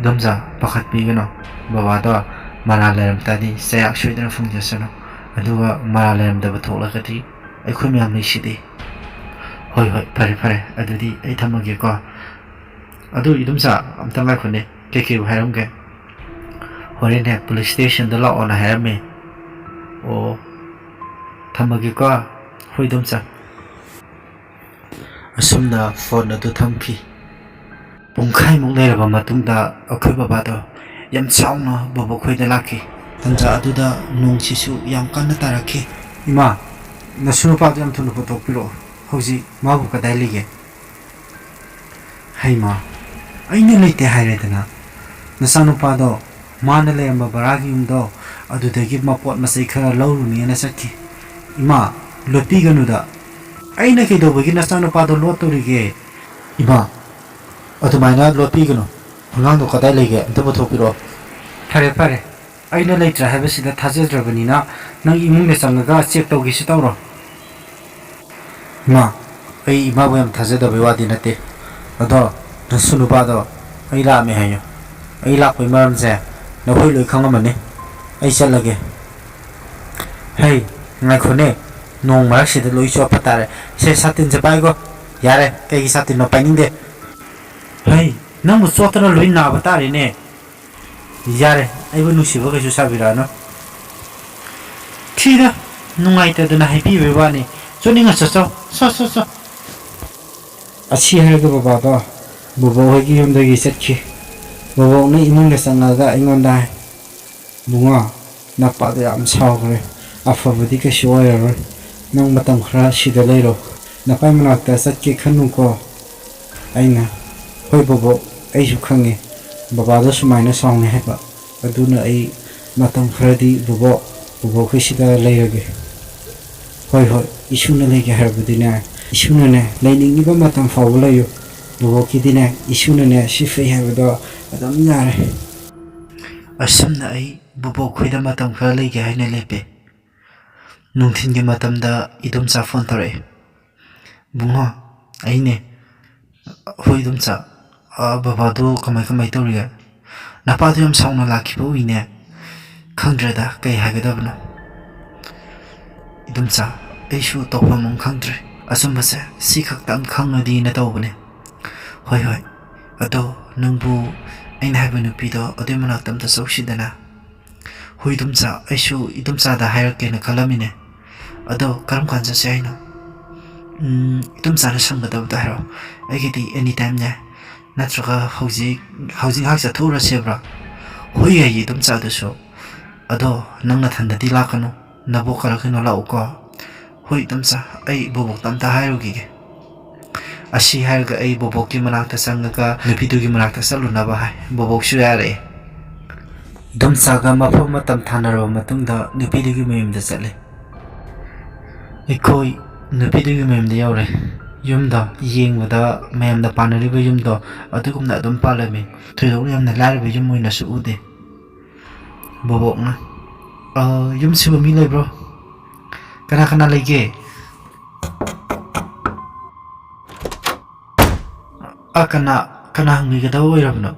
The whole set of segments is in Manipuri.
ꯏꯗꯣꯝꯆꯥ ꯄꯥꯈꯠꯄꯤꯒꯅꯣ ꯕꯕꯥꯗꯣ ꯃꯔꯥꯜ ꯂꯩꯔꯝ ꯇꯥꯔꯗꯤ ꯆꯩꯔꯥꯛ ꯁꯣꯏꯗꯅ ꯐꯪꯖꯁꯅꯨ ꯑꯗꯨꯒ ꯃꯔꯥꯜ ꯂꯩꯔꯝꯗꯕ ꯊꯣꯛꯂꯒꯗꯤ ꯑꯩꯈꯣꯏ ꯃꯌꯥꯝ ꯂꯩꯁꯤꯗꯤ ꯍꯣꯏ ꯍꯣꯏ ꯐꯔꯦ ꯐꯔꯦ ꯑꯗꯨꯗꯤ ꯑꯩ ꯊꯝꯃꯒꯦꯀꯣ ꯑꯗꯨ ꯏꯗꯣꯝꯆꯥ ꯑꯝꯇ ꯉꯥꯏꯈꯣꯅꯦ ꯀꯩꯀꯩ ꯍꯥꯏꯔꯝꯒꯦ ꯍꯣꯔꯦꯟ ꯍꯦꯛ ꯄꯨꯂꯤꯁ ꯁ꯭ꯇꯦꯁꯟꯗ ꯂꯥꯛꯑꯣꯅ ꯍꯥꯏꯔꯝꯃꯦ ꯑꯣ ꯊꯝꯃꯒꯦꯀꯣ ꯍꯣꯏ ꯏꯗꯣꯝꯆꯥ ꯑꯁꯨꯝꯅ ꯐꯣꯟ ꯑꯗꯨ ꯊꯝꯈꯤ ꯄꯨꯡꯈꯥꯏꯃꯨꯛ ꯂꯩꯔꯕ ꯃꯇꯨꯡꯗ ꯑꯩꯈꯣꯏ ꯕꯕꯥꯗꯣ ꯌꯥꯝ ꯁꯥꯎꯅ ꯕꯣꯕꯣꯛ ꯈꯣꯏꯗ ꯂꯥꯛꯈꯤ ꯇꯟꯖꯥ ꯑꯗꯨꯗ ꯅꯣꯡꯁꯤꯁꯨ ꯌꯥꯝ ꯀꯟꯅ ꯇꯥꯔꯛꯈꯤ ꯏꯃꯥ ꯅꯁꯨ ꯅꯨꯄꯥꯗꯣ ꯌꯥꯝ ꯊꯨꯅ ꯄꯨꯊꯣꯛꯄꯤꯔꯛꯑꯣ ꯍꯧꯖꯤꯛ ꯃꯥꯕꯨ ꯀꯗꯥꯏ ꯂꯩꯒꯦ ꯍꯩꯃꯥ ꯑꯩꯅ ꯂꯩꯇꯦ ꯍꯥꯏꯔꯦꯗꯅ ꯅꯆꯥꯅꯨꯄꯥꯗꯣ ꯃꯥꯅ ꯂꯩꯔꯝꯕ ꯕꯔꯥꯒꯤ ꯌꯨꯝꯗꯣ ꯑꯗꯨꯗꯒꯤ ꯃꯄꯣꯠ ꯃꯆꯩ ꯈꯔ ꯂꯧꯔꯨꯅꯦꯅ ꯆꯠꯈꯤ ꯏꯃꯥ ꯂꯣꯠꯄꯤꯒꯅꯨꯗ ꯑꯩꯅ ꯀꯩꯗꯧꯕꯒꯤ ꯅꯆꯥꯅꯨꯄꯥꯗꯣ ꯂꯣꯠꯇꯣꯔꯤꯒꯦ ꯏꯃꯥ ꯑꯗꯨꯃꯥꯏꯅ ꯂꯣꯠꯄꯤꯒꯅꯨ ꯑꯉꯥꯡꯗꯣ ꯀꯗꯥꯏ ꯂꯩꯒꯦ ꯑꯝꯇ ꯄꯨꯊꯣꯛꯄꯤꯔꯛꯑꯣ ꯐꯔꯦ ꯐꯔꯦ ꯑꯩꯅ ꯂꯩꯇ꯭ꯔꯦ ꯍꯥꯏꯕꯁꯤꯗ ꯊꯥꯖꯗ꯭ꯔꯕꯅꯤꯅ ꯅꯪ ꯏꯃꯨꯡꯗ ꯆꯪꯉꯒ ꯆꯦꯛ ꯇꯧꯒꯦꯁꯨ ꯇꯧꯔꯣ ꯏꯃꯥ ꯑꯩ ꯏꯃꯥꯕꯨ ꯌꯥꯝ ꯊꯥꯖꯗꯕꯩ ꯋꯥꯗꯤ ꯅꯠꯇꯦ ꯑꯗꯣ ꯅꯁꯨ ꯅꯨꯄꯥꯗꯣ ꯑꯩ ꯂꯥꯛꯑꯝꯃꯦ ꯍꯥꯏꯌꯣ ꯑꯩ ꯂꯥꯛꯄꯩ ꯃꯔꯝꯁꯦ ꯅꯈꯣꯏ ꯂꯣꯏ ꯈꯪꯉꯝꯃꯅꯤ ꯑꯩ ꯆꯠꯂꯒꯦ ꯍꯩ ꯉꯥꯏꯈꯣꯅꯦ ꯅꯣꯡ ꯃꯔꯛꯁꯤꯗ ꯂꯣꯏ ꯆꯣꯠꯄ ꯇꯥꯔꯦ ꯁꯦ ꯁꯥꯇꯤꯟꯁꯦ ꯄꯥꯏꯒꯣ ꯌꯥꯔꯦ ꯀꯩꯒꯤ ꯁꯥꯇꯤꯟꯅꯣ ꯄꯥꯏꯅꯤꯡꯗꯦ ꯍꯩ ꯅꯪꯕꯨ ꯆꯣꯠꯇꯅ ꯂꯣꯏ ꯅꯥꯕ ꯇꯥꯔꯦꯅꯦ ꯌꯥꯔꯦ ꯑꯩꯕꯨ ꯅꯨꯡꯁꯤꯕ ꯀꯩꯁꯨ ꯁꯥꯕꯤꯔꯛꯑꯅꯨ ꯊꯤꯗ ꯅꯨꯡꯉꯥꯏꯇꯗꯅ ꯍꯥꯏꯕꯤꯕꯩ ꯋꯥꯅꯤ ꯆꯣꯠꯅꯤꯡꯉ ꯆꯠꯆꯧ ꯆꯣ ꯑꯁꯤ ꯍꯥꯏꯔꯒ ꯕꯕꯥꯗꯣ ꯕꯣꯕꯣꯛ ꯍꯣꯏꯒꯤ ꯌꯨꯝꯗꯒꯤ ꯆꯠꯈꯤ ꯕꯣꯕꯣꯛꯅ ꯏꯃꯨꯡꯗ ꯆꯪꯉꯒ ꯑꯩꯉꯣꯟꯗ ꯍꯥꯏ ꯕꯨꯡꯉꯣ ꯅꯄꯥꯗꯣ ꯌꯥꯝ ꯁꯥꯎꯈ꯭ꯔꯦ ꯑꯐꯕꯗꯤ ꯀꯩꯁꯨ ꯑꯣꯏꯔꯔꯣꯏ ꯅꯪ ꯃꯇꯝ ꯈꯔ ꯁꯤꯗ ꯂꯩꯔꯣ ꯅꯄꯥꯏ ꯃꯅꯥꯛꯇ ꯆꯠꯀꯦ ꯈꯟꯅꯨꯀꯣ ꯑꯩꯅ ꯍꯣꯏ ꯕꯣꯕꯣꯛ ꯑꯩꯁꯨ ꯈꯪꯉꯦ ꯕꯕꯥꯗꯣ ꯁꯨꯃꯥꯏꯅ ꯁꯥꯎꯅꯤ ꯍꯥꯏꯕ ꯑꯗꯨꯅ ꯑꯩ ꯃꯇꯝ ꯈꯔꯗꯤ ꯕꯣꯕꯣꯛꯈꯣꯏꯁꯤꯗ ꯂꯩꯔꯒꯦ ꯍꯣꯏ ꯍꯣꯏ ꯏꯁꯨꯅ ꯂꯩꯒꯦ ꯍꯥꯏꯔꯕꯗꯤꯅꯦ ꯏꯁꯨꯅꯅꯦ ꯂꯩꯅꯤꯡꯉꯤꯕ ꯃꯇꯝ ꯐꯥꯎꯕ ꯂꯩꯌꯨ ꯕꯣꯕꯣꯛꯀꯤꯗꯤꯅꯦ ꯏꯁꯨꯅꯅꯦ ꯁꯤ ꯐꯩ ꯍꯥꯏꯕꯗꯣ ꯑꯗꯨꯝ ꯌꯥꯔꯦ ꯑꯁꯨꯝꯅ ꯑꯩ ꯕꯣꯕꯣꯛ ꯈꯣꯏꯗ ꯃꯇꯝ ꯈꯔ ꯂꯩꯒꯦ ꯍꯥꯏꯅ ꯂꯦꯞꯄꯦ ꯅꯨꯡꯊꯤꯟꯒꯤ ꯃꯇꯝꯗ ꯏꯗꯣꯝꯆꯥ ꯐꯣꯟ ꯇꯧꯔꯛꯑꯦ ꯕꯨꯡꯉꯣ ꯑꯩꯅꯦ ꯍꯣꯏ ꯏꯗꯣꯝꯆꯥ ꯕꯕꯥꯗꯣ ꯀꯃꯥꯏ ꯇꯧꯔꯤꯒꯦ ꯅꯄꯥꯗꯣ ꯌꯥꯝ ꯁꯥꯎꯅ ꯂꯥꯛꯈꯤꯕ ꯎꯏꯅꯦ ꯈꯪꯗ꯭ꯔꯦꯗ ꯀꯩ ꯍꯥꯏꯒꯗꯕꯅꯣ ꯏꯗꯣꯝꯆꯥ ꯑꯩꯁꯨ ꯇꯧꯐꯝ ꯑꯃ ꯈꯪꯗ꯭ꯔꯦ ꯑꯆꯨꯝꯕꯁꯦ ꯁꯤ ꯈꯛꯇꯪ ꯈꯪꯉꯗꯤꯅ ꯇꯧꯕꯅꯦ ꯍꯣꯏ ꯍꯣꯏ ꯑꯗꯣ ꯅꯪꯕꯨ ꯑꯩꯅ ꯍꯥꯏꯕ ꯅꯨꯄꯤꯗꯣ ꯑꯗꯨꯏ ꯃꯅꯥꯛꯇ ꯑꯝꯇ ꯆꯧꯁꯤꯗꯅ ꯍꯣꯏ ꯏꯗꯣꯝꯆꯥ ꯑꯩꯁꯨ ꯏꯗꯣꯝꯆꯥꯗ ꯍꯥꯏꯔꯛꯀꯦꯅ ꯈꯜꯂꯝꯃꯤꯅꯦ ꯑꯗꯣ ꯀꯔꯝ ꯀꯥꯟ ꯆꯠꯁꯦ ꯍꯥꯏꯅꯣ ꯏꯗꯣꯝꯆꯥꯅ ꯁꯪꯒꯗꯕꯗꯣ ꯍꯥꯏꯔꯛꯑꯣ ꯑꯩꯒꯤꯗꯤ ꯑꯦꯅꯤ ꯇꯥꯏꯝꯅꯦ ꯅꯠꯇ꯭ꯔꯒ ꯍꯧꯖꯤꯛ ꯉꯥꯏꯍꯥꯛ ꯆꯠꯊꯣꯛꯎꯔꯁꯦꯕ꯭ꯔꯥ ꯍꯣꯏ ꯌꯥꯏꯌꯦ ꯏꯗꯣꯝꯆꯥꯗꯨꯁꯨ ꯑꯗꯣ ꯅꯪ ꯅꯊꯟꯗꯗꯤ ꯂꯥꯛꯀꯅꯨ ꯅꯕꯣꯛ ꯈꯔ ꯀꯩꯅꯣ ꯂꯥꯛꯎꯀꯣ ꯍꯣꯏ ꯏꯗꯣꯝꯆꯥ ꯑꯩ ꯕꯣꯕꯣꯛꯇ ꯑꯝꯇ ꯍꯥꯏꯔꯨꯈꯤꯒꯦ ꯑꯁꯤ ꯍꯥꯏꯔꯒ ꯑꯩ ꯕꯣꯕꯣꯛꯀꯤ ꯃꯅꯥꯛꯇ ꯆꯪꯉꯒ ꯅꯨꯄꯤꯗꯨꯒꯤ ꯃꯅꯥꯛꯇ ꯆꯠꯂꯨꯅꯕ ꯍꯥꯏ ꯕꯣꯕꯣꯛꯁꯨ ꯌꯥꯔꯛꯑꯦ ꯏꯗꯣꯝꯆꯥꯒ ꯃꯐꯝ ꯃꯇꯝ ꯊꯥꯅꯔꯕ ꯃꯇꯨꯡꯗ ꯅꯨꯄꯤꯗꯨꯒꯤ ꯃꯌꯨꯝꯗ ꯆꯠꯂꯦ ꯑꯩꯈꯣꯏ ꯅꯨꯄꯤꯗꯨꯒꯤ ꯃꯌꯨꯝꯗ ꯌꯧꯔꯦ ꯌꯨꯝꯗꯣ ꯌꯦꯡꯕꯗ ꯃꯌꯥꯝꯅ ꯄꯥꯟꯅꯔꯤꯕ ꯌꯨꯝꯗꯣ ꯑꯗꯨꯒꯨꯝꯅ ꯑꯗꯨꯝ ꯄꯥꯜꯂꯝꯃꯤ ꯊꯣꯏꯗꯣꯛꯅ ꯌꯥꯝꯅ ꯂꯥꯏꯔꯕ ꯌꯨꯝ ꯑꯣꯏꯅꯁꯨ ꯎꯗꯦ ꯕꯣꯕꯣꯛꯅ ꯌꯨꯝꯁꯤꯕꯨ ꯃꯤ ꯂꯩꯕ꯭ꯔꯣ ꯀꯅꯥ ꯀꯅꯥ ꯂꯩꯒꯦ ꯀꯅꯥ ꯍꯪꯕꯤꯒꯗꯕ ꯑꯣꯏꯔꯕꯅꯣ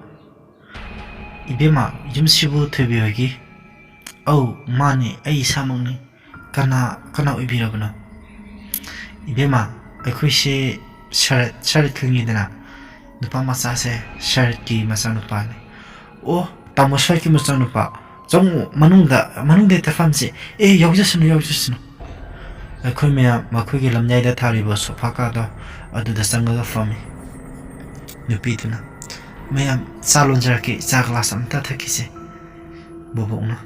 ꯏꯕꯦꯝꯃ ꯌꯨꯝꯁꯤꯕꯨ ꯊꯣꯏꯕꯤ ꯍꯣꯏꯒꯤ ꯑꯧ ꯃꯥꯅꯦ ꯑꯩ ꯏꯁꯥꯃꯛꯅꯤ ꯀꯅꯥ ꯑꯣꯏꯕꯤꯔꯕꯅꯣ ꯏꯕꯦꯝꯃ ꯑꯩꯈꯣꯏꯁꯦ ꯁꯔꯠ ꯈꯪꯉꯤꯗꯅ ꯅꯨꯄꯥ ꯃꯆꯥꯁꯦ ꯁꯔꯠꯀꯤ ꯃꯆꯥꯅꯨꯄꯥꯅꯤ ꯑꯣ ꯇꯥꯃꯣ ꯁꯔꯠꯀꯤ ꯃꯆꯥꯅꯨꯄꯥ ꯆꯪꯉꯨ ꯃꯅꯨꯡꯗ ꯍꯦꯛꯇ ꯐꯝꯁꯦ ꯌꯥꯎꯖꯁꯅꯨ ꯑꯩꯈꯣꯏ ꯃꯌꯥꯝ ꯃꯈꯣꯏꯒꯤ ꯂꯝꯌꯥꯏꯗ ꯊꯥꯔꯤꯕ ꯁꯣꯐꯥ ꯀꯥꯗꯣ ꯑꯗꯨꯗ ꯆꯪꯉꯒ ꯐꯝꯃꯤ ꯅꯨꯄꯤꯗꯨꯅ ꯃꯌꯥꯝ ꯆꯥ ꯂꯣꯟꯖꯔꯛꯀꯦ ꯆꯥ ꯒ꯭ꯂꯥꯁ ꯑꯝꯇ ꯊꯛꯈꯤꯁꯦ ꯕꯣꯕꯣꯛꯅ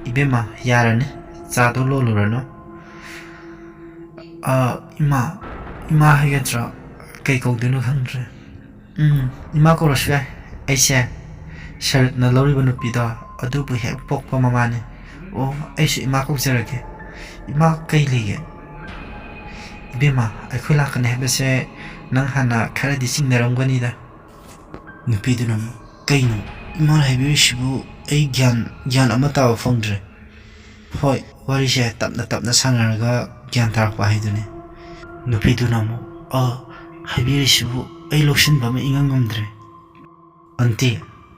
ꯏꯕꯦꯝꯃ ꯌꯥꯔꯅꯤ ꯆꯥꯗꯣ ꯂꯣꯜꯂꯨꯔꯅꯨ ꯏꯃꯥ ꯍꯥꯏꯒꯗ꯭ꯔꯥ ꯀꯩ ꯀꯧꯗꯣꯏꯅꯣ ꯈꯪꯗ꯭ꯔꯦ ꯏꯃꯥ ꯀꯧꯔꯁꯨ ꯌꯥꯏ ꯑꯩꯁꯦ ꯁꯔꯠꯅ ꯂꯧꯔꯤꯕ ꯅꯨꯄꯤꯗꯣ ꯑꯗꯨꯕꯨ ꯍꯦꯛ ꯄꯣꯛꯄ ꯃꯃꯥꯅꯤ ꯑꯣ ꯑꯩꯁꯨ ꯏꯃꯥ ꯀꯧꯖꯔꯒꯦ ꯏꯃꯥ ꯀꯩ ꯂꯩꯒꯦ ꯏꯕꯦꯝꯃ ꯑꯩꯈꯣꯏ ꯂꯥꯛꯀꯅꯤ ꯍꯥꯏꯕꯁꯦ ꯅꯪ ꯍꯥꯟꯅ ꯈꯔꯗꯤ ꯆꯤꯡꯅꯔꯝꯒꯅꯤꯗ ꯅꯨꯄꯤꯗꯨꯅ ꯀꯩꯅꯣ ꯏꯃꯥꯅ ꯍꯥꯏꯕꯤꯔꯤꯁꯤꯕꯨ ꯑꯩ ꯒ꯭ꯌꯥꯟ ꯑꯃ ꯇꯥꯕ ꯐꯪꯗ꯭ꯔꯦ ꯍꯣꯏ ꯋꯥꯔꯤꯁꯦ ꯇꯞꯅ ꯁꯥꯟꯅꯔꯒ ꯒ꯭ꯌꯥꯟ ꯇꯥꯔꯛꯄ ꯍꯥꯏꯗꯨꯅꯤ ꯅꯨꯄꯤꯗꯨꯅ ꯑꯃꯨꯛ ꯍꯥꯏꯕꯤꯔꯤꯁꯤꯕꯨ ꯑꯩ ꯂꯧꯁꯤꯟꯕ ꯑꯃ ꯏꯉꯝ ꯉꯝꯗ꯭ꯔꯦ ꯑꯟꯇꯤ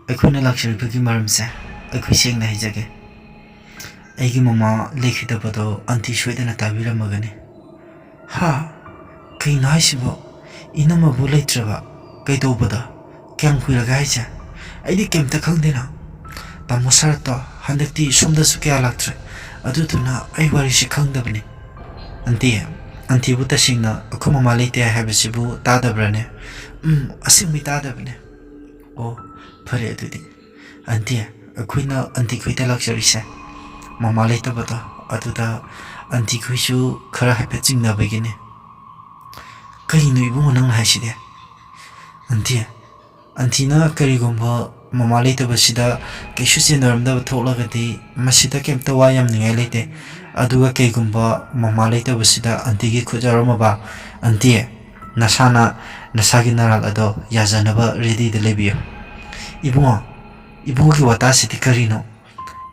ꯑꯩꯈꯣꯏꯅ ꯂꯥꯛꯆꯔꯤꯕꯒꯤ ꯃꯔꯝꯁꯦ ꯑꯩꯈꯣꯏ ꯁꯦꯡꯅ ꯍꯥꯏꯖꯒꯦ ꯑꯩꯒꯤ ꯃꯃꯥ ꯂꯩꯈꯤꯗꯕꯗꯣ ꯑꯟꯇꯤ ꯁꯣꯏꯗꯅ ꯇꯥꯕꯤꯔꯝꯃꯒꯅꯤ ꯍꯥ ꯀꯩꯅꯣ ꯍꯥꯏꯁꯤꯕꯣ ꯏꯅꯝꯃꯕꯨ ꯂꯩꯇ꯭ꯔꯕ ꯀꯩꯗꯧꯕꯗ ꯀꯌꯥꯝ ꯀꯨꯏꯔꯒꯦ ꯍꯥꯏꯁꯦ ꯑꯩꯗꯤ ꯀꯩꯝꯇ ꯈꯪꯗꯦꯅ ꯇꯥꯃꯣ ꯁꯔꯠꯇꯣ ꯍꯟꯗꯛꯇꯤ ꯁꯣꯝꯗꯁꯨ ꯀꯌꯥ ꯂꯥꯛꯇ꯭ꯔꯦ ꯑꯗꯨꯗꯨꯅ ꯑꯩ ꯋꯥꯔꯤꯁꯤ ꯈꯪꯗꯕꯅꯤ ꯑꯟꯇꯤꯕꯨ ꯇꯁꯦꯡꯅ ꯑꯩꯈꯣꯏ ꯃꯃꯥ ꯂꯩꯇꯦ ꯍꯥꯏꯕꯁꯤꯕꯨ ꯇꯥꯗꯕ꯭ꯔꯅꯦ ꯑꯁꯦꯡꯕꯩ ꯇꯥꯗꯕꯅꯦ ꯑꯣ ꯐꯔꯦ ꯑꯗꯨꯗꯤ ꯑꯟꯇꯤ ꯑꯩꯈꯣꯏꯅ ꯑꯟꯇꯤ ꯈꯣꯏꯗ ꯂꯥꯛꯆꯔꯤꯁꯦ ꯃꯃꯥ ꯂꯩꯇꯕꯗꯣ ꯑꯗꯨꯗ ꯑꯟꯇꯤ ꯈꯣꯏꯁꯨ ꯈꯔ ꯍꯥꯏꯐꯦꯠ ꯆꯤꯡꯅꯕꯒꯤꯅꯦ ꯀꯔꯤꯅꯣ ꯏꯕꯨꯡꯉꯣ ꯅꯪꯅ ꯍꯥꯏꯁꯤꯗꯤ ꯑꯟꯇꯤꯅ ꯀꯔꯤꯒꯨꯝꯕ ꯃꯃꯥ ꯂꯩꯇꯕꯁꯤꯗ ꯀꯩꯁꯨ ꯆꯦꯟꯅꯔꯝꯗꯕ ꯊꯣꯛꯂꯒꯗꯤ ꯃꯁꯤꯗ ꯀꯩꯝꯇ ꯋꯥ ꯌꯥꯝꯅꯤꯡꯉꯥꯏ ꯂꯩꯇꯦ ꯑꯗꯨꯒ ꯀꯩꯒꯨꯝꯕ ꯃꯃꯥ ꯂꯩꯇꯕꯁꯤꯗ ꯑꯟꯇꯤꯒꯤ ꯈꯨꯠ ꯌꯥꯎꯔꯝꯃꯕ ꯑꯟꯇꯤ ꯅꯁꯥꯅ ꯅꯁꯥꯒꯤ ꯅꯔꯥꯜ ꯑꯗꯣ ꯌꯥꯖꯅꯕ ꯔꯦꯗꯤꯗ ꯂꯩꯕꯤꯌꯨ ꯏꯕꯨꯡꯉꯣꯒꯤ ꯋꯥꯇꯥꯁꯤꯗꯤ ꯀꯔꯤꯅꯣ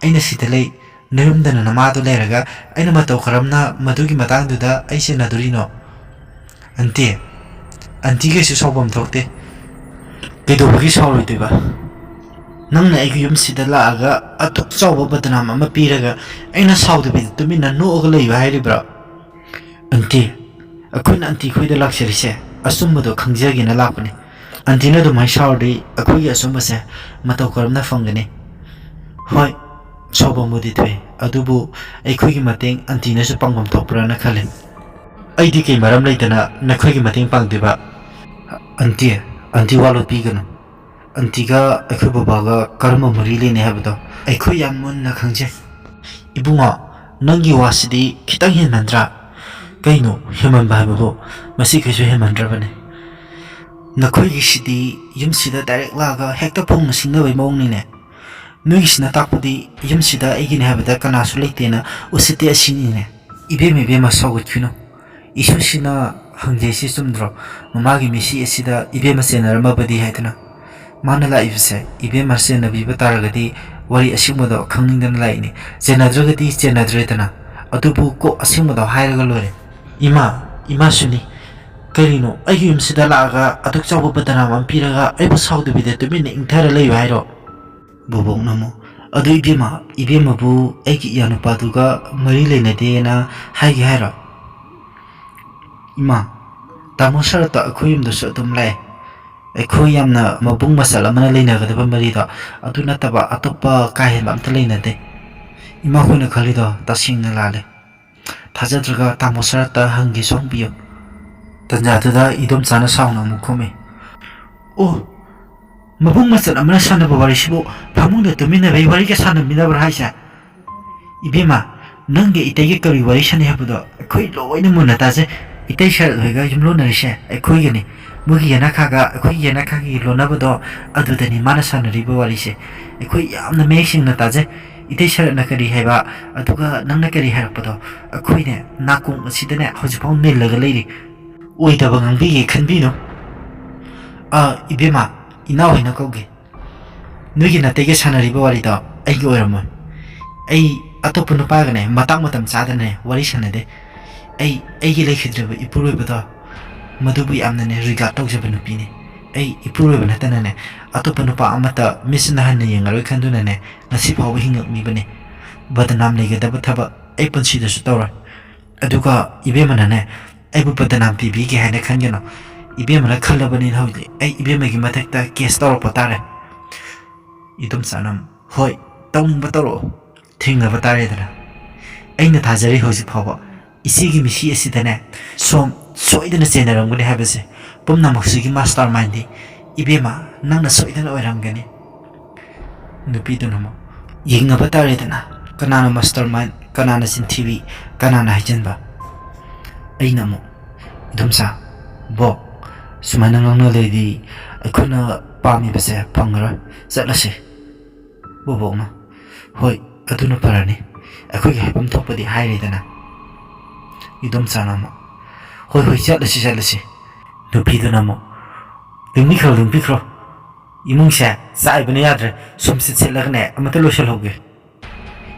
ꯑꯩꯅ ꯁꯤꯗ ꯂꯩ ꯅꯌꯨꯝꯗꯅ ꯅꯃꯥꯗꯣ ꯂꯩꯔꯒ ꯑꯩꯅ ꯃꯇꯧ ꯀꯔꯝꯅ ꯃꯗꯨꯒꯤ ꯃꯇꯥꯡꯗꯨꯗ ꯑꯩ ꯁꯦꯟꯅꯗꯣꯔꯤꯅꯣ ꯑꯟꯇꯤꯒꯩꯁꯨ ꯁꯥꯎꯐꯝ ꯊꯣꯛꯇꯦ ꯀꯩꯗꯧꯕꯒꯤ ꯁꯥꯎꯔꯣꯏꯗꯣꯏꯕ ꯅꯪꯅ ꯑꯩꯒꯤ ꯌꯨꯝꯁꯤꯗ ꯂꯥꯛꯑꯒ ꯑꯗꯨꯛ ꯆꯥꯎꯕ ꯕꯗꯅꯥꯝ ꯑꯃ ꯄꯤꯔꯒ ꯑꯩꯅ ꯁꯥꯎꯗꯕꯤꯗ ꯇꯨꯃꯤꯟꯅ ꯅꯣꯛꯑꯒ ꯂꯩꯕ ꯍꯥꯏꯔꯤꯕ꯭ꯔꯥ ꯑꯩꯈꯣꯏꯅ ꯑꯟꯇꯤ ꯈꯣꯏꯗ ꯂꯥꯛꯆꯔꯤꯁꯦ ꯑꯆꯨꯝꯕꯗꯣ ꯈꯪꯖꯒꯦꯅ ꯂꯥꯛꯄꯅꯤ ꯑꯟꯇꯤꯅ ꯑꯗꯨꯃꯥꯏꯅ ꯁꯥꯎꯔꯗꯤ ꯑꯩꯈꯣꯏꯒꯤ ꯑꯆꯨꯝꯕꯁꯦ ꯃꯇꯧ ꯀꯔꯝꯅ ꯐꯪꯒꯅꯤ ꯍꯣꯏ ꯁꯥꯎꯐꯝꯕꯨꯗꯤ ꯊꯣꯛꯏ ꯑꯗꯨꯕꯨ ꯑꯩꯈꯣꯏꯒꯤ ꯃꯇꯦꯡ ꯑꯟꯇꯤꯅꯁꯨ ꯄꯥꯡꯐꯝ ꯊꯣꯛꯄ꯭ꯔꯥꯅ ꯈꯜꯂꯤ ꯑꯩꯗꯤ ꯀꯩ ꯃꯔꯝ ꯂꯩꯇꯅ ꯅꯈꯣꯏꯒꯤ ꯃꯇꯦꯡ ꯄꯥꯡꯗꯣꯏꯕ ꯑꯟꯇꯤ ꯋꯥꯂꯣꯠ ꯄꯤꯒꯅꯨ ꯑꯟꯇꯤꯒ ꯑꯩꯈꯣꯏ ꯕꯕꯥꯒ ꯀꯔꯝꯕ ꯃꯔꯤ ꯂꯩꯅꯩ ꯍꯥꯏꯕꯗꯣ ꯑꯩꯈꯣꯏ ꯌꯥꯝ ꯃꯨꯟꯅ ꯈꯪꯖꯩ ꯏꯕꯨꯡꯉꯣ ꯅꯪꯒꯤ ꯋꯥꯁꯤꯗꯤ ꯈꯤꯇꯪ ꯍꯦꯟꯃꯟꯗ꯭ꯔꯥ ꯀꯩꯅꯣ ꯍꯦꯟꯃꯟꯕ ꯍꯥꯏꯕꯕꯨ ꯃꯁꯤ ꯀꯩꯁꯨ ꯍꯦꯟꯃꯟꯗ꯭ꯔꯕꯅꯤ ꯅꯈꯣꯏꯒꯤꯁꯤꯗꯤ ꯌꯨꯝꯁꯤꯗ ꯗꯥꯏꯔꯦꯛ ꯂꯥꯛꯑꯒ ꯍꯦꯛꯇ ꯐꯣꯡꯅ ꯁꯤꯡꯅꯕꯩ ꯃꯑꯣꯡꯅꯤꯅꯦ ꯅꯣꯏꯒꯤꯁꯤꯅ ꯇꯥꯛꯄꯗꯤ ꯌꯨꯝꯁꯤꯗ ꯑꯩꯒꯤꯅꯦ ꯍꯥꯏꯕꯗ ꯀꯅꯥꯁꯨ ꯂꯩꯇꯦꯅ ꯎꯁꯤꯠꯇꯦ ꯑꯁꯤꯅꯤꯅꯦ ꯏꯕꯦꯝꯃ ꯁꯥꯎꯒꯠꯈꯤꯅꯨ ꯏꯁꯨꯁꯤꯅ ꯍꯪꯖꯩꯁꯤ ꯆꯨꯝꯗ꯭ꯔꯣ ꯃꯃꯥꯒꯤ ꯃꯤꯁꯤ ꯑꯁꯤꯗ ꯏꯕꯦꯝꯃ ꯆꯦꯟꯅꯔꯝꯃꯕꯗꯤ ꯍꯥꯏꯗꯅ ꯃꯥꯅ ꯂꯥꯛꯏꯕꯁꯦ ꯏꯕꯦꯝꯃ ꯆꯦꯟꯅꯕꯤꯕ ꯇꯥꯔꯒꯗꯤ ꯋꯥꯔꯤ ꯑꯁꯦꯡꯕꯗꯣ ꯈꯪꯅꯤꯡꯗꯅ ꯂꯥꯛꯏꯅꯤ ꯆꯦꯟꯅꯗ꯭ꯔꯒꯗꯤ ꯆꯦꯟꯅꯗ꯭ꯔꯦꯗꯅ ꯑꯗꯨꯕꯨ ꯀꯣꯛ ꯑꯁꯦꯡꯕꯗꯣ ꯍꯥꯏꯔꯒ ꯂꯣꯏꯔꯦ ꯏꯃꯥꯁꯨꯅꯤ ꯀꯔꯤꯅꯣ ꯑꯩꯒꯤ ꯌꯨꯝꯁꯤꯗ ꯂꯥꯛꯑꯒ ꯑꯗꯨꯛ ꯆꯥꯎꯕ ꯕꯗꯅꯥꯝ ꯑꯃ ꯄꯤꯔꯒ ꯑꯩꯕꯨ ꯁꯥꯎꯗꯕꯤꯗ ꯇꯨꯃꯤꯟꯅ ꯏꯪꯊꯔ ꯂꯩꯌꯨ ꯍꯥꯏꯔꯣ ꯕꯣꯕꯣꯛꯅ ꯑꯃꯨꯛ ꯑꯗꯨ ꯏꯕꯦꯝꯃꯕꯨ ꯑꯩꯒꯤ ꯏꯌꯥꯅꯨꯄꯥꯗꯨꯒ ꯃꯔꯤ ꯂꯩꯅꯗꯦꯅ ꯍꯥꯏꯒꯦ ꯍꯥꯏꯔꯣ ꯇꯥꯃꯣ ꯁꯔꯠꯇꯣ ꯑꯩꯈꯣꯏ ꯌꯨꯝꯗꯁꯨ ꯑꯗꯨꯝ ꯂꯥꯛꯑꯦ ꯑꯩꯈꯣꯏ ꯌꯥꯝꯅ ꯃꯕꯨꯡ ꯃꯆꯜ ꯑꯃꯅ ꯂꯩꯅꯒꯗꯕ ꯃꯔꯤꯗꯣ ꯑꯗꯨ ꯅꯠꯇꯕ ꯑꯇꯣꯞꯄ ꯀꯥ ꯍꯦꯟꯕ ꯑꯝꯇ ꯂꯩꯅꯗꯦ ꯏꯃꯥꯈꯣꯏꯅ ꯈꯜꯂꯤꯗꯣ ꯇꯁꯦꯡꯅ ꯂꯥꯜꯂꯦ ꯊꯥꯖꯗ꯭ꯔꯒ ꯇꯥꯃꯣ ꯁꯔꯠꯇ ꯍꯪꯒꯦꯁꯨ ꯍꯪꯕꯤꯌꯨ ꯇꯟꯖꯥꯗꯨꯗ ꯏꯗꯣꯝꯆꯥꯅ ꯁꯥꯎꯅ ꯑꯃꯨꯛ ꯈꯨꯝꯃꯤ ꯑꯣ ꯃꯕꯨꯡ ꯃꯆꯜ ꯑꯃꯅ ꯁꯥꯟꯅꯕ ꯋꯥꯔꯤꯁꯤꯕꯨ ꯐꯃꯨꯡꯗ ꯇꯨꯃꯤꯟꯅꯕꯩ ꯋꯥꯔꯤꯒ ꯁꯥꯟꯅꯃꯤꯟꯅꯕ꯭ꯔꯥ ꯍꯥꯏꯁꯦ ꯏꯕꯦꯝꯃ ꯅꯪꯒ ꯏꯇꯩꯒ ꯀꯔꯤ ꯋꯥꯔꯤ ꯁꯥꯟꯅꯩ ꯍꯥꯏꯕꯗꯣ ꯑꯩꯈꯣꯏ ꯂꯣꯏꯅ ꯃꯨꯟꯅ ꯇꯥꯖꯩ 이때 셔가 줌로너리셰 에코이게니 무기 예나카가 에코이 예나카기 로나보도 아두데니 마나사나 리버 와리셰 에코이 얌나 메이싱나 따제 이때 셔나 그리 해봐 아두가 낭나 그리 하락보도 에코이네 나공 시드네 허지파우 넬러가 레이리 오이다바 강비게 큰비노 아 이베마 이나와이나 거기 너기나 되게 사나 리버 와리도 아이기 오이라모 에이 아토프 누파가네 마땅 마땅 짜다네 와리 사나데 ꯑꯩꯒꯤ ꯂꯩꯈꯤꯗ꯭ꯔꯕ ꯏꯄꯨꯔꯣꯏꯕꯗꯣ ꯃꯗꯨꯕꯨ ꯌꯥꯝꯅꯅꯦ ꯔꯤꯒꯥꯔꯗ ꯇꯧꯖꯕ ꯅꯨꯄꯤꯅꯤ ꯑꯩ ꯏꯄꯨꯔꯣꯏꯕ ꯅꯠꯇꯅꯅꯦ ꯑꯇꯣꯞꯄ ꯅꯨꯄꯥ ꯑꯃꯠꯇ ꯃꯤꯠꯁꯤꯅ ꯍꯟꯅ ꯌꯦꯡꯉꯔꯣꯏ ꯈꯟꯗꯨꯅꯅꯦ ꯉꯁꯤ ꯐꯥꯎꯕ ꯍꯤꯡꯉꯛꯂꯤꯕꯅꯤ ꯕꯗꯅꯥꯝ ꯂꯩꯒꯗꯕ ꯊꯕꯛ ꯑꯩ ꯄꯨꯟꯁꯤꯗꯁꯨ ꯇꯧꯔꯣꯏ ꯑꯗꯨꯒ 이베ꯃꯅꯅꯦ ꯑꯩꯕꯨ ꯕꯗꯅꯥꯝ ꯄꯤꯕꯤꯒꯦ ꯍꯥꯏꯅ ꯈꯟꯒꯅꯨ 이베ꯃꯅ ꯈꯜꯂꯕꯅꯤꯅ ꯍꯧꯖꯤꯛ ꯑꯩ 이베ꯃꯒꯤ ꯃꯊꯛꯇ ꯀꯦꯁ ꯇꯧꯔꯛꯄ ꯇꯥꯔꯦ 이돔ꯆꯥꯅ ꯍꯣꯏ ꯇꯧꯅꯤꯡꯕ ꯇꯧꯔꯛꯑꯣ ꯊꯦꯡꯅꯕ ꯇꯥꯔꯦꯗꯅ ꯑꯩꯅ ꯊꯥꯖꯔꯤ ꯍꯧꯖꯤꯛ ꯐꯥꯎꯕ 이시기 미시 에시다네 솜 소이드나 제너럼거니 하베세 뽐나목수기 마스터 마인디 이베마 낭나 소이드나 오이람거니 누피도노모 잉나바 따레드나 까나나 마스터 마인 까나나 신티비 까나나 하이젠바 아이나모 이돔사 보 수마나 낭나 레디 아쿠나 빠미베세 팡그라 짤라시 보보나 호이 아두나 파라니 아쿠기 해범 토퍼디 하이레드나 이돔차나 뭐 호이 짤라시 누피도나 뭐 능비크로 이몽샤 사이브네 야드레 숨sit 셀라그네 아마도 로셜호게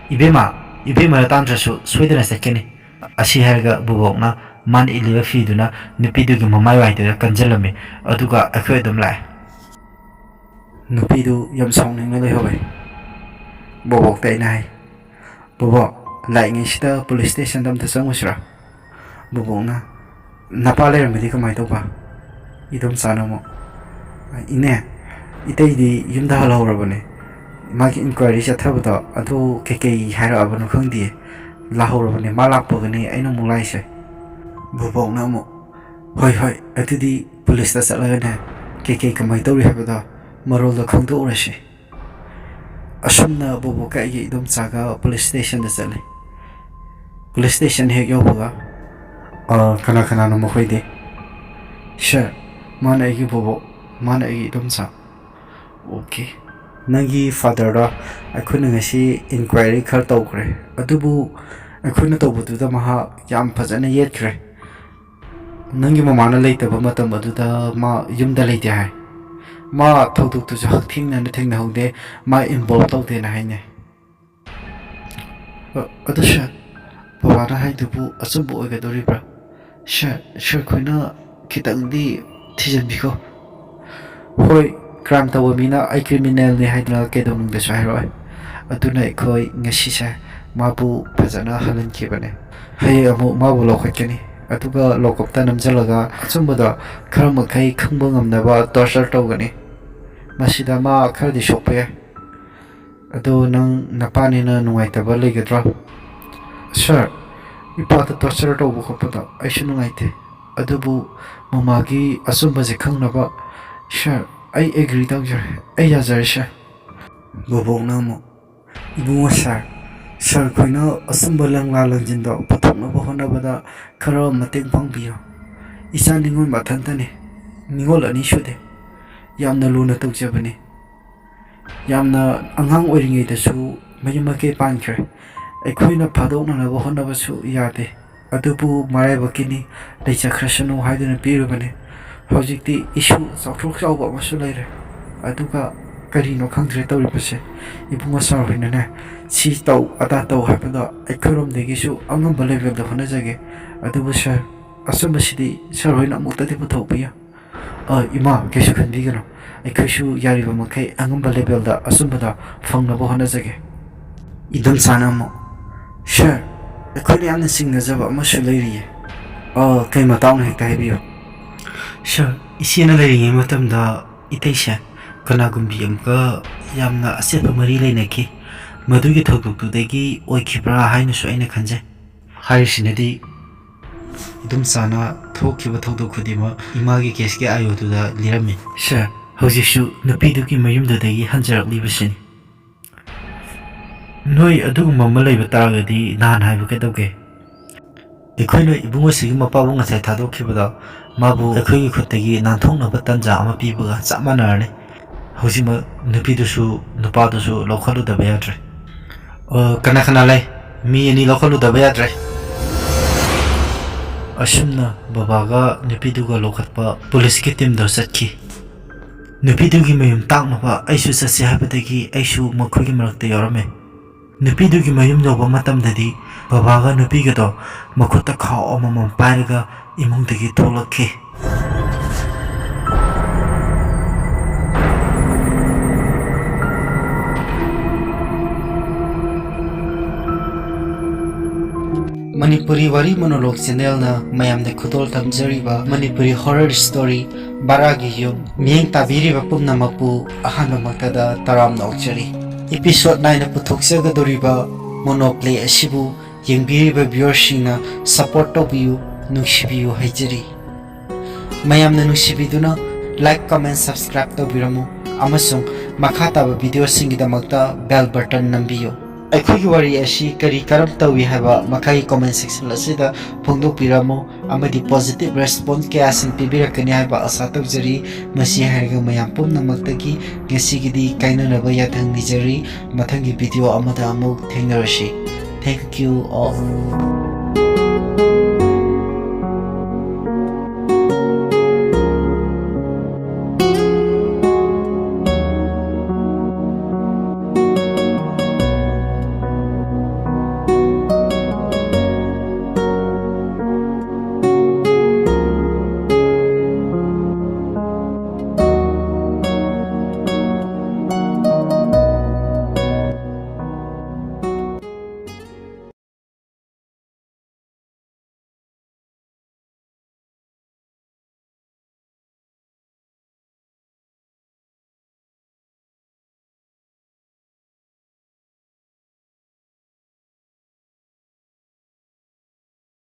이베마 딴트라수 스웨덴에 세케니 아시 하르가 부복나 만 일리바 피두나 누피두기 마마이 와이드가 간젤라미 어두가 아크에 돔라이 Nupidu yam saungning lehoi. Bobok tay nai. Bobok lại ngay sita police station dam tasang usra. Bobok na napale ramedi kamai to ba. Idom sana mo. Ine itay di yumda halaw rabane. Magi inquiry sa thabata adu keke hara abanu khangdi. Lahore bane malak pagani aino mulai se. Bobok na mo. Hoi hoi atudi police ta salaga na keke kamai to ri habada marol da khangdo urase. Asumna bobo ka ye idom saga police station da sale. Police station he yo boga. Kana kana no mo khoide. Sure. Mana igi bobo. Mana igi idom sa. Okay. Nangi father da akhuna ngasi inquiry khar tawkre. Adubu akhuna tawbudu da maha yam phajana yetkre. Nangi mamana leitaba matam aduda ma yumda leite hai. Ma thawduk tu hak thingna na thingna haude ma involve tawde na haine. Adusha babana haidubu asumbu oigadoribra. Sure khoina khitangdi thijanbiko. Hoi crime tawa mina ai criminal ni haidna kedong de sairoi. Aduna khoi ngasi sa mabu phajana halan kibane. Hai amu mabu lokhakani. Aduga lokopta namjalaga achumbada kharamakai khangba ngamnaba torture tawgani. Masida ma khardi shokpe. Adu nang napani na nungaitaba legadra. Sure, ipata torture tawbu khopada aishu nungaite. Adubu mamagi asumba je khangnaba. Sure, I agree tawjare. Ai yazare sha. Bobok namo. Ibunga sir. Sir khoina asumba langla langjinda pathoknaba honabada khara mateng pangbiyo. Isa ningol mathantane. Ningol ani shude. Yamna luna tawjabane. Yamna angang oiringei dasu mayumake pankre. Aikhoina phadoknanaba honabasu yade. Adubu maraibakini leichakrasanu haiduna pirubane. Hojikti issue chawthrok chawba amasu leire. Aduga karino khangdre tawribase. Ibunga sar hoinane si taw ada taw habada aikhorom degisu angamba level da honajage. Adubu sir asumbasidi sir hoina muktadi puthokpiya. Ima kesu khanbigano. Aikhoisu yariba makai angamba level da asumbada fangnaba honajage. Idam sanamo. Sir aikhoini amna singnajaba amasu leiriye. Kai matawna hekta haibiyo. Sure, isina leringe matamda itaisha kanagumbi amka yamna asepa mari leinaki madugi thokdukdudagi oikibra hainasu aina khanje haisinadi idum sana thokiba thokduk khudima imagi keske ayoduda lirami. Sure, hojiksu nupidugi mayumdudagi hanjaraklibasin noi adugumba ma leiba taragadi nan haibu kedauge. Aikhoina ibunga sigi mapabu ngasai thadokkhibada mabu aikhoigi khutagi nanthoknaba tanja ama pibaga chamanarne. Hojima nupidusu nupadusu lokhaludaba yadre. Kana kana lai mi ani lokhaludaba yadre. Asumna babaga nupiduga lokhatpa police ki team do satki. Nupidugi mayum taknaba aisu satsi habadagi aisu makhoigi marakta yorame. Nupidugi mayum yoba matamdadi babaga nupiga do makhutta khaw amamam pairaga imungdagi tholakki. Manipuri Wari Monologue channel na mayamne khudol tamjariba Manipuri horror story Baragi Yum miyeng tabiriba pumnamapu ahanba maktada taramna okchari. Episode 9 na puthoksagadoriba monoplay asibu yengbiriba viewersingna support tawbiyu nungsibiyu haijari. Mayamna nungsibiduna like comment subscribe tawbiramu amasung makha taba video singidamakta bell button nambiyu. Aikhoigi wari asi kari karam tawi haba makai comment section asida phongdokpiramu amadi positive response kaya sing pibirakani haba asa tawjari. Masi harga mayam pumnamaktagi ngasigidi kainanaba yathang nijari mathangi video amada amuk thengnarashi. Thank you all.